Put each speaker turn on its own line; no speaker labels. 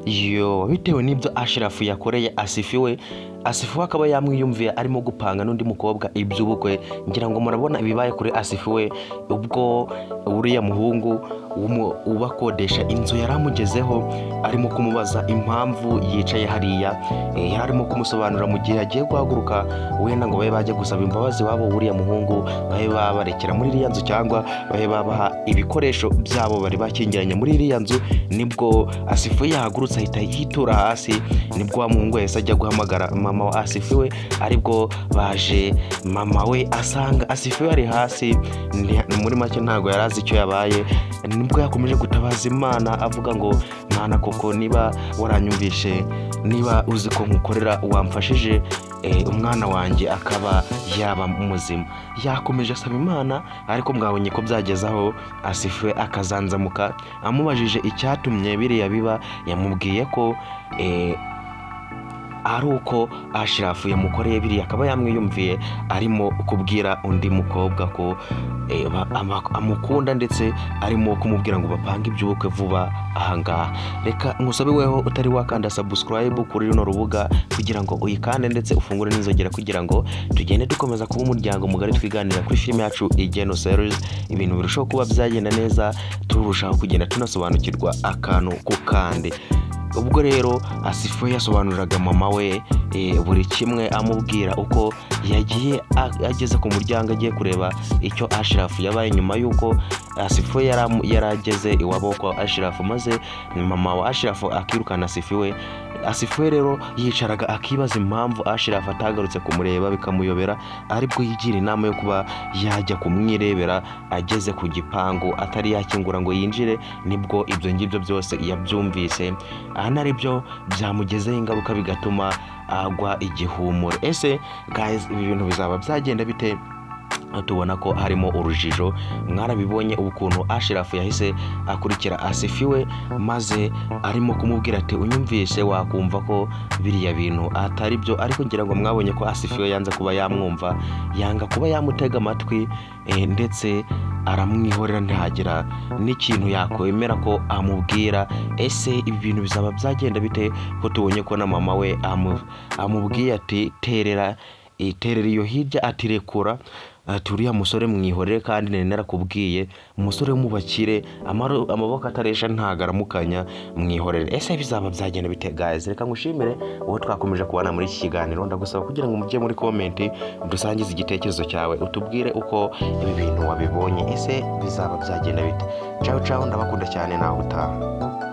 yo bitewe n'ibyo Ashraf yakoreye Asifiwe akaba yamwiyumviye arimo gupanga n'undi mukobwa iby'ubukwe. Ngira ngo murabona ibibaye kuri Asifiwe ubwo uriya muhungu ubakodesha inzu yaramugezeho arimo kumubaza impamvu yicaye hariya, yarimo kumusobanura mu gihe agiye guhaguruka wenda ngo babe bajya gusaba imbabazi wabo uriya muhungu, babe babarekera muri iriya nzu cyangwa babe babaha ibikoresho byabo bari bakingiranye muri iriya nzu. Nibwo Asifiwe yahagurutse ahita yitura hasi, nibwo wa muhungu yahise ajya guhamagara mama wa Asifiwe, aribwo baje mama we asanga Asifiwe ari hasi. Muri make ntago yarazi icyo yabaye, nibwo yakomeje gutabaza Imana avuga ngo Mana koko niba waranyumvishe, niba uzi ko nkukorera wamfashije umwana wanjye akaba yaba muzima. Yakomeje asaba Imana, ariko mwabonye ko byagezaho Asifiwe akazanzamuka. Amubajije icyatumye biriya biba, yamubwiye ko ari uko Ashraf yamukoreye biriya, akaba yamwiyumviye arimo kubwira undi mukobwa ko amukunda, ndetse arimo kumubwira ngo bapange iby'ubukwe vuba ahangaha. Reka ngusabe weho utari wakanda subscribe kuri runo rubuga kugira ngo uyikande ndetse ufungure n'inzogera kugira ngo tugende dukomeza kuba umuryango mugari twiganira kuri filime yacu Igeno Series, ibintu birushaho kuba byagenda neza, turushaho kugenda tunasobanukirwa akantu ku kandi. Ubwo rero Asifiwe yasobanuriraga mama we buri kimwe, amubwira uko yagiye ageze ku muryango agiye kureba icyo Ashraf yabaye, nyuma yuko Asifiwe yarageze iwabo kwa Ashraf, maze mama wa Ashraf akirukana Asifiwe. Asifiwe rero yicaraga akibaza impamvu Ashraf atagarutse kumureba, bikamuyobera, aribwo yigira inama yo kuba yajya kumwirebera ageze ku gipangu atari yakingura ngo yinjire. Nibwo ibyo ngibyo byose yabyumvise, naribyo byamugezeho ingaruka bigatuma agwa igihumuro. Ese guys, ibi bintu bizaba byagenda bite? Tubona ko harimo urujijo. Mwarabibonye ukuntu Ashraf yahise akurikira Asifiwe, maze arimo kumubwira ati unyumvishe, wakumva ko biriya bintu atari byo. Ariko ngira ngo mwabonye ko Asifiwe yanze kuba yamwumva, yanga kuba yamutega amatwi, ndetse aramwihorera, ntihagira n'ikintu yakwemera ko amubwira. Ese ibi bintu bizaba byagenda bite ko tubonye ko na mama we amubwiye ati terera iyo hirya, ati rekura turiya musore mwihorere, kandi nari narakubwiye umusore w'umubakire amaboko ataresha ntagaramukanya, mwihorere. Ese bizaba byagenda bite guys? Reka ngushimire wowe twakomeje kubana muri iki kiganiro, ndagusaba kugira ngo mujye muri comment dusangize igitekerezo cyawe, utubwire uko ibi bintu wabibonye. Ese bizaba byagenda bite? Ciao ciao, ndabakunda cyane, naho utaha.